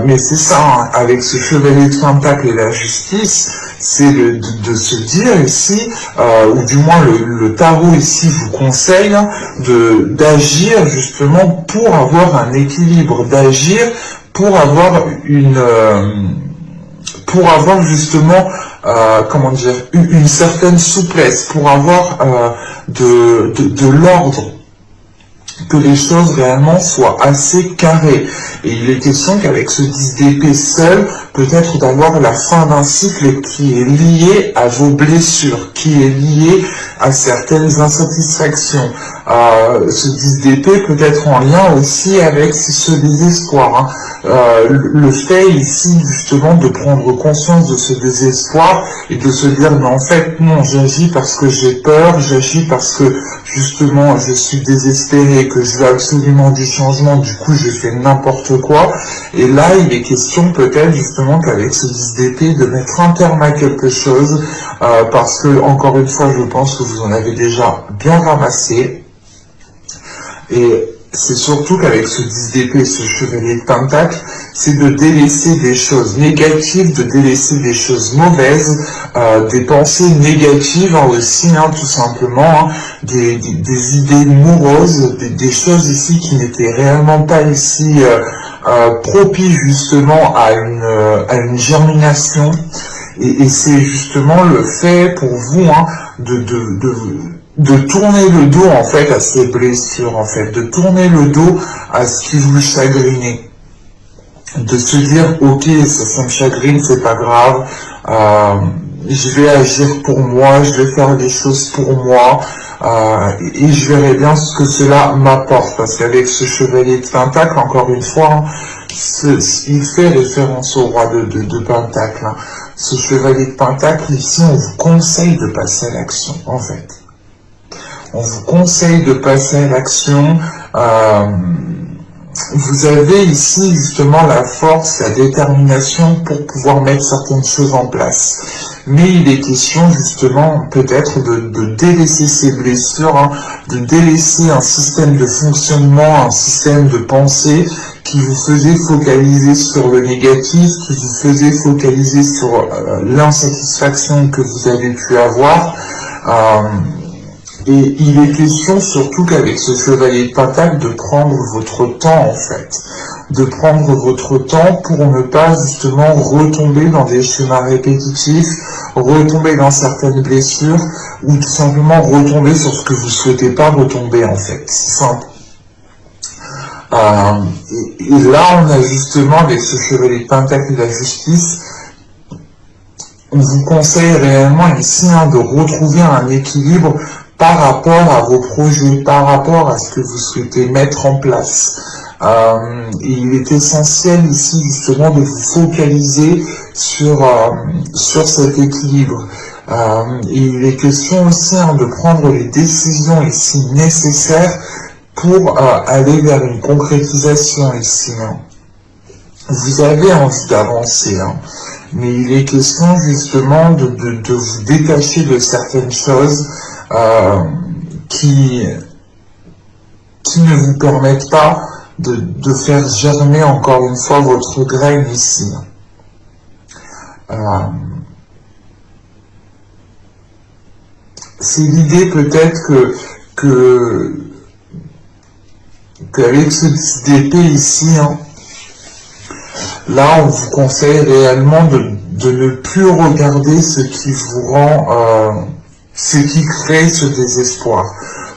Mais c'est ça, avec ce chevalier de Pentacle et la justice, c'est de se dire ici, ou du moins le tarot ici vous conseille d'agir justement pour avoir un équilibre, d'agir pour avoir justement une certaine souplesse, pour avoir de l'ordre, que les choses réellement soient assez carrées. Et il est question qu'avec ce 10 d'épée seul, peut-être d'avoir la fin d'un cycle qui est lié à vos blessures, qui est lié à certaines insatisfactions. Ce 10 d'épée peut être en lien aussi avec ce désespoir. Le fait ici justement de prendre conscience de ce désespoir et de se dire mais en fait non, j'agis parce que j'ai peur, j'agis parce que justement je suis désespéré, que je veux absolument du changement, du coup je fais n'importe quoi. Et là il est question peut-être justement qu'avec ce 10 d'épée de mettre un terme à quelque chose, parce que encore une fois je pense que vous en avez déjà bien ramassé. Et c'est surtout qu'avec ce 10 d'épée, ce chevalier de pentacle, c'est de délaisser des choses négatives, de délaisser des choses mauvaises, des pensées négatives aussi, tout simplement, des idées moroses, des choses ici qui n'étaient réellement pas ici propices justement à une germination. Et c'est justement le fait pour vous de tourner le dos en fait à ces blessures, en fait, de tourner le dos à ce qui vous chagrine, de se dire ok, ça me chagrine, c'est pas grave, je vais agir pour moi, je vais faire des choses pour moi, et je verrai bien ce que cela m'apporte, parce qu'avec ce chevalier de pentacle, encore une fois, il fait référence au roi de pentacle. Ce chevalier de pentacle, ici, on vous conseille de passer à l'action, en fait. On vous conseille de passer à l'action. Vous avez ici justement la force, la détermination pour pouvoir mettre certaines choses en place. Mais il est question justement peut-être de délaisser ces blessures, de délaisser un système de fonctionnement, un système de pensée qui vous faisait focaliser sur le négatif, qui vous faisait focaliser sur l'insatisfaction que vous avez pu avoir. Et il est question surtout qu'avec ce chevalier de pentacle de prendre votre temps en fait, de prendre votre temps pour ne pas justement retomber dans des schémas répétitifs, retomber dans certaines blessures ou tout simplement retomber sur ce que vous souhaitez pas retomber en fait, c'est simple. Et là on a justement avec ce chevalier de pentacle de la justice, on vous conseille réellement ici de retrouver un équilibre par rapport à vos projets, par rapport à ce que vous souhaitez mettre en place. Il est essentiel ici justement de vous focaliser sur cet équilibre. Il est question aussi de prendre les décisions ici nécessaires pour aller vers une concrétisation ici. Vous avez envie d'avancer, mais il est question justement de vous détacher de certaines choses qui ne vous permettent pas de faire germer encore une fois votre graine ici. C'est l'idée peut-être qu'avec ce 10 d'épée ici, là on vous conseille réellement de ne plus regarder ce qui vous rend ce qui crée ce désespoir,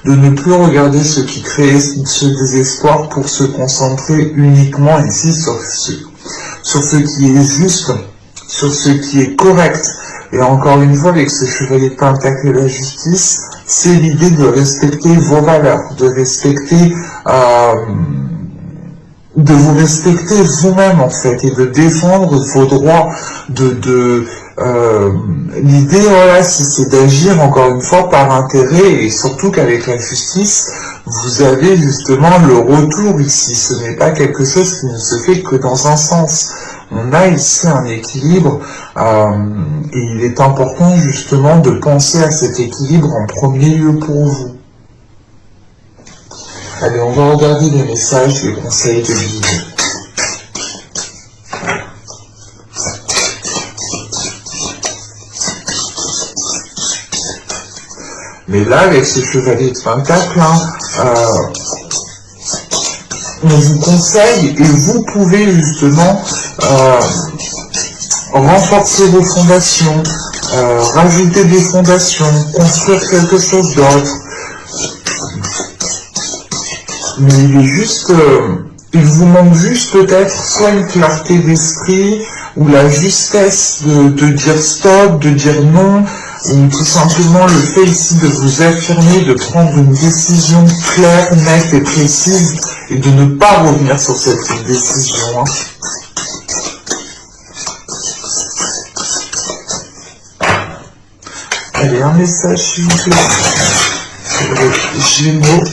de ne plus regarder ce qui crée ce désespoir pour se concentrer uniquement ici sur ce qui est juste, sur ce qui est correct. Et encore une fois, avec ce chevalier de pentacle et la justice, c'est l'idée de respecter vos valeurs, de respecter, de vous respecter vous-même en fait, et de défendre vos droits, l'idée, voilà, c'est d'agir encore une fois par intérêt, et surtout qu'avec la justice, vous avez justement le retour ici. Ce n'est pas quelque chose qui ne se fait que dans un sens. On a ici un équilibre, et il est important justement de penser à cet équilibre en premier lieu pour vous. Allez, on va regarder les messages, les conseils de guide. Mais là, avec ce chevalier de pentacle, on vous conseille, et vous pouvez justement renforcer vos fondations, rajouter des fondations, construire quelque chose d'autre. Mais il est juste, il vous manque juste peut-être soit une clarté d'esprit, ou la justesse de dire stop, de dire non, ou tout simplement le fait ici de vous affirmer, de prendre une décision claire, nette et précise, et de ne pas revenir sur cette décision. Allez, un message s'il vous plaît. Gémeaux.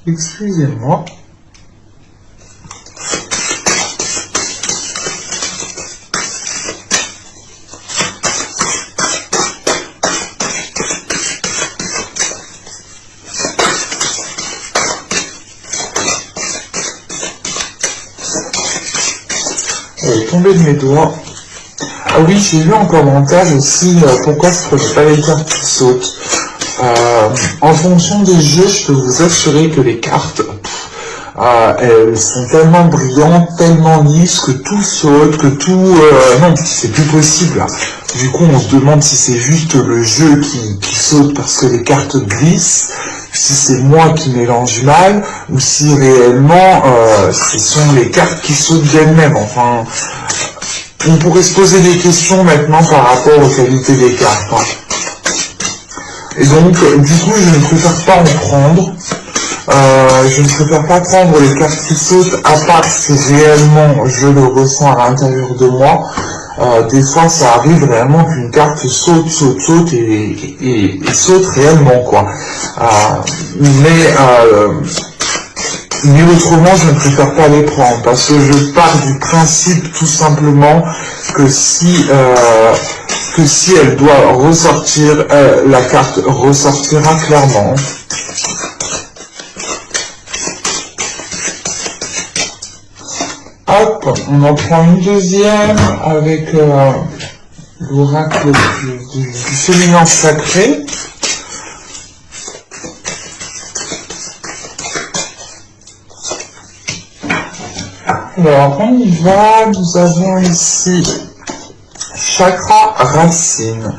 Excusez-moi. tomber de mes doigts. Ah oui, j'ai vu en commentaire aussi pourquoi je ne prenais pas les cartes qui sautent. En fonction des jeux, je peux vous assurer que les cartes, elles sont tellement brillantes, tellement lisses, que tout saute, que tout... non, c'est plus possible là. Du coup, on se demande si c'est juste le jeu qui saute parce que les cartes glissent, si c'est moi qui mélange mal, ou si réellement ce sont les cartes qui sautent d'elles-mêmes. Enfin, on pourrait se poser des questions maintenant par rapport aux qualités des cartes. Et donc, du coup, je ne préfère pas en prendre. Je ne préfère pas prendre les cartes qui sautent, à part si réellement je le ressens à l'intérieur de moi. Des fois, ça arrive réellement qu'une carte saute et saute réellement, quoi. Mais autrement, je ne préfère pas les prendre, parce que je pars du principe tout simplement que si elle doit ressortir, la carte ressortira clairement. Hop, on en prend une deuxième avec l'oracle du féminin sacré. Alors, on y va. Nous avons ici chakra racine.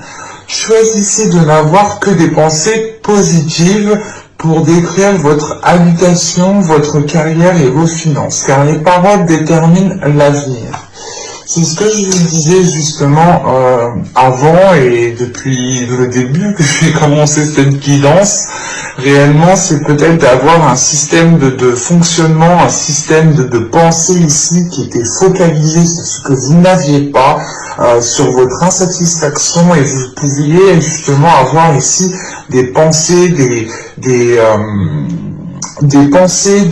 Choisissez de n'avoir que des pensées positives pour décrire votre habitation, votre carrière et vos finances, car les paroles déterminent l'avenir. C'est ce que je vous disais justement avant et depuis le début que j'ai commencé cette guidance. Réellement, c'est peut-être d'avoir un système de fonctionnement, un système de pensée ici qui était focalisé sur ce que vous n'aviez pas, sur votre insatisfaction, et vous pouviez justement avoir ici des pensées, des pensées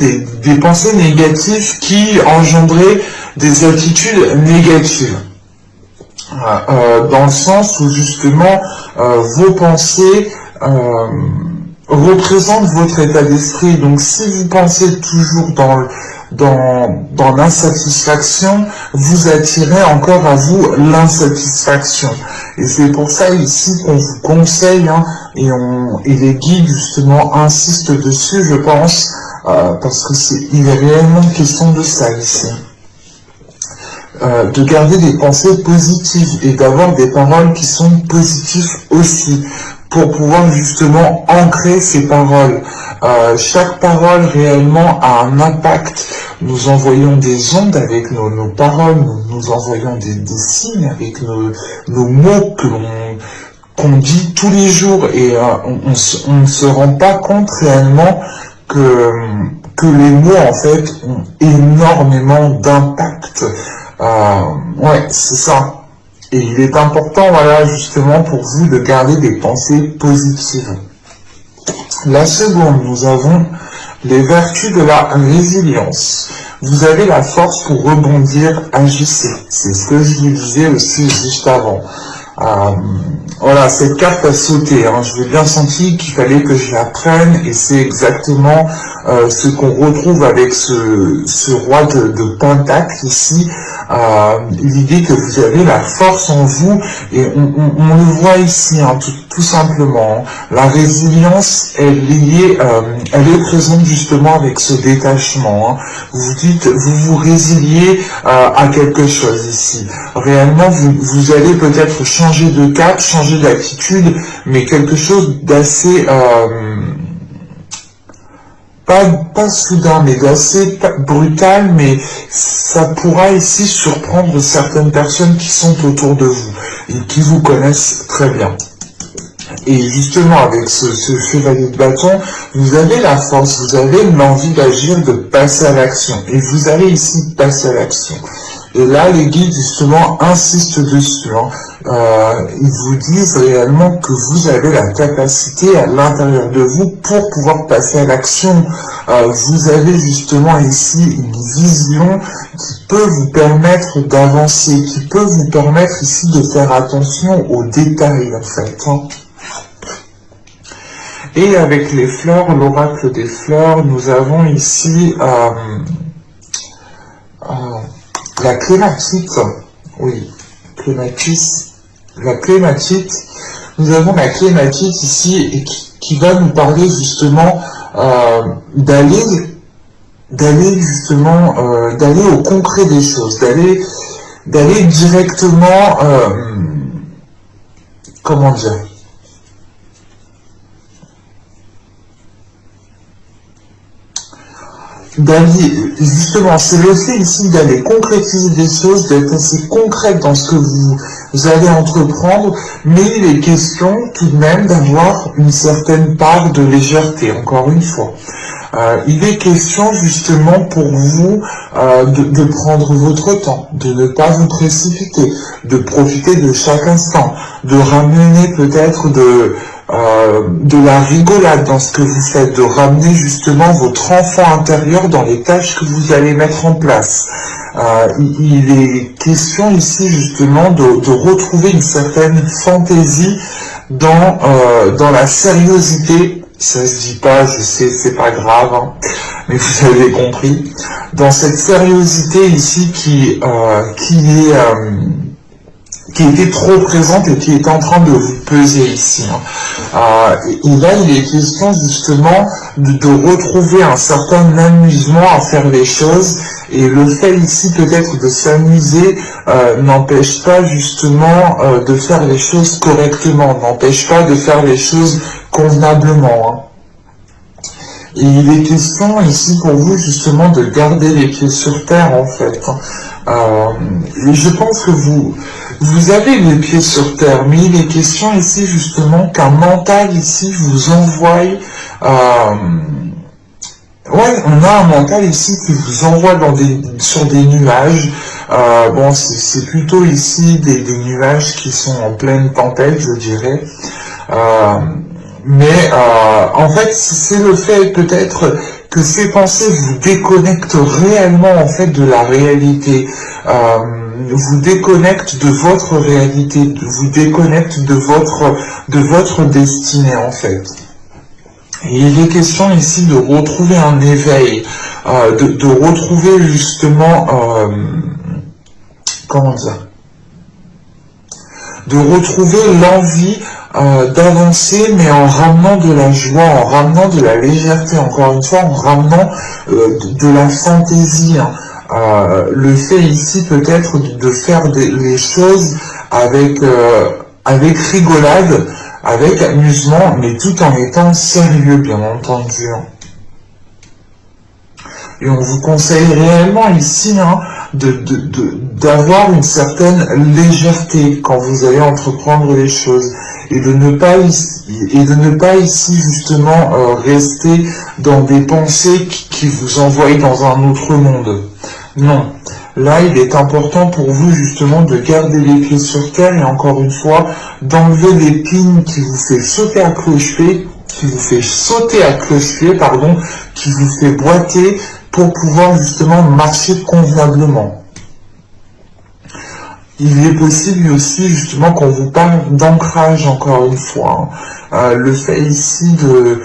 négatives qui engendraient des attitudes négatives. Dans le sens où justement vos pensées représentent votre état d'esprit. Donc si vous pensez toujours dans l'insatisfaction, vous attirez encore à vous l'insatisfaction. Et c'est pour ça ici qu'on vous conseille, et les guides justement insistent dessus, je pense, parce que il est réellement question de ça ici. De garder des pensées positives et d'avoir des paroles qui sont positives aussi, pour pouvoir justement ancrer ces paroles. Chaque parole réellement a un impact. Nous envoyons des ondes avec nos paroles, nous envoyons des signes avec nos mots qu'on dit tous les jours, et on ne se rend pas compte réellement que les mots en fait ont énormément d'impact. Ouais, c'est ça. Et il est important, voilà, justement, pour vous de garder des pensées positives. La seconde, nous avons les vertus de la résilience. Vous avez la force pour rebondir, agissez. C'est ce que je vous disais aussi juste avant. Voilà, cette carte a sauté. Je l'ai bien senti qu'il fallait que je la prenne, et c'est exactement ce qu'on retrouve avec ce roi de Pentacle ici. L'idée que vous avez la force en vous, et on le voit ici, tout simplement. La résilience, elle est présente justement avec ce détachement. Vous vous résiliez à quelque chose ici. Réellement, vous allez peut-être changer de cap, changer d'attitude, mais quelque chose d'assez pas soudain, mais d'assez brutal, mais ça pourra ici surprendre certaines personnes qui sont autour de vous et qui vous connaissent très bien. Et justement, avec ce chevalier de bâton, vous avez la force, vous avez l'envie d'agir, de passer à l'action. Et vous allez ici passer à l'action. Et là, les guides, justement, insistent dessus. Ils vous disent réellement que vous avez la capacité à l'intérieur de vous pour pouvoir passer à l'action. Vous avez justement ici une vision qui peut vous permettre d'avancer, qui peut vous permettre ici de faire attention aux détails, en fait. Et avec les fleurs, l'oracle des fleurs, nous avons ici la la clématite, oui, la clématite, nous avons la clématite ici et qui va nous parler justement d'aller au concret des choses, d'aller directement, comment dire, justement, c'est le fait ici d'aller concrétiser des choses, d'être assez concrète dans ce que vous allez entreprendre, mais il est question tout de même d'avoir une certaine part de légèreté, encore une fois. Il est question justement pour vous de prendre votre temps, de ne pas vous précipiter, de profiter de chaque instant, de ramener peut-être de la rigolade dans ce que vous faites, de ramener justement votre enfant intérieur dans les tâches que vous allez mettre en place. Il est question ici justement de retrouver une certaine fantaisie dans la sériosité. Ça se dit pas, je sais, c'est pas grave, hein, mais vous avez compris. Dans cette sériosité ici qui était trop présente et qui est en train de vous peser ici. Et là, il est question justement de retrouver un certain amusement à faire les choses. Et le fait ici peut-être de s'amuser n'empêche pas justement de faire les choses correctement, n'empêche pas de faire les choses convenablement. Hein. Et il est question ici pour vous justement de garder les pieds sur terre en fait. Et je pense que vous avez les pieds sur terre, mais il est question ici justement qu'un mental ici vous envoie... Ouais, on a un mental ici qui vous envoie sur des nuages. Bon, c'est plutôt ici des nuages qui sont en pleine tempête, je dirais. Mais en fait, c'est le fait peut-être que ces pensées vous déconnectent réellement en fait de la réalité. Vous déconnectent de votre réalité, vous déconnectent de votre destinée en fait. Et il est question ici de retrouver un éveil, de retrouver justement, comment dire, de retrouver l'envie d'avancer, mais en ramenant de la joie, en ramenant de la légèreté, encore une fois, en ramenant de la fantaisie. Hein. Le fait ici peut-être de faire les choses avec rigolade, avec amusement, mais tout en étant sérieux, bien entendu. Et on vous conseille réellement ici hein, d'avoir une certaine légèreté quand vous allez entreprendre les choses et de ne pas ici justement rester dans des pensées qui vous envoient dans un autre monde. Non. Là, il est important pour vous justement de garder les pieds sur terre et encore une fois, d'enlever l'épine qui vous fait sauter à cloche-pied, qui vous fait boiter pour pouvoir justement marcher convenablement. Il est possible aussi justement qu'on vous parle d'ancrage encore une fois. Hein. Le fait ici de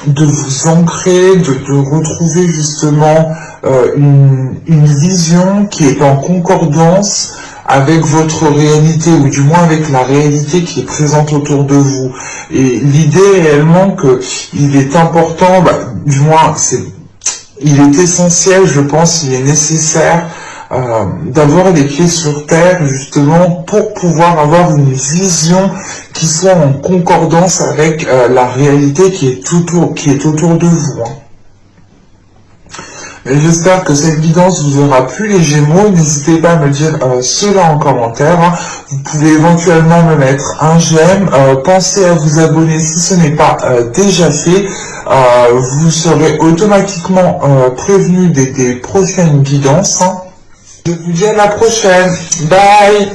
vous ancrer, de retrouver justement une vision qui est en concordance avec votre réalité, ou du moins avec la réalité qui est présente autour de vous. Et l'idée réellement qu'il est important, du moins il est essentiel, je pense, il est nécessaire d'avoir les pieds sur terre justement pour pouvoir avoir une vision qui soit en concordance avec la réalité qui est autour de vous. Hein. Et j'espère que cette guidance vous aura plu les Gémeaux. N'hésitez pas à me dire cela en commentaire. Hein. Vous pouvez éventuellement me mettre un j'aime. Pensez à vous abonner si ce n'est pas déjà fait. Vous serez automatiquement prévenu des prochaines guidances. Hein. Je vous dis à la prochaine. Bye.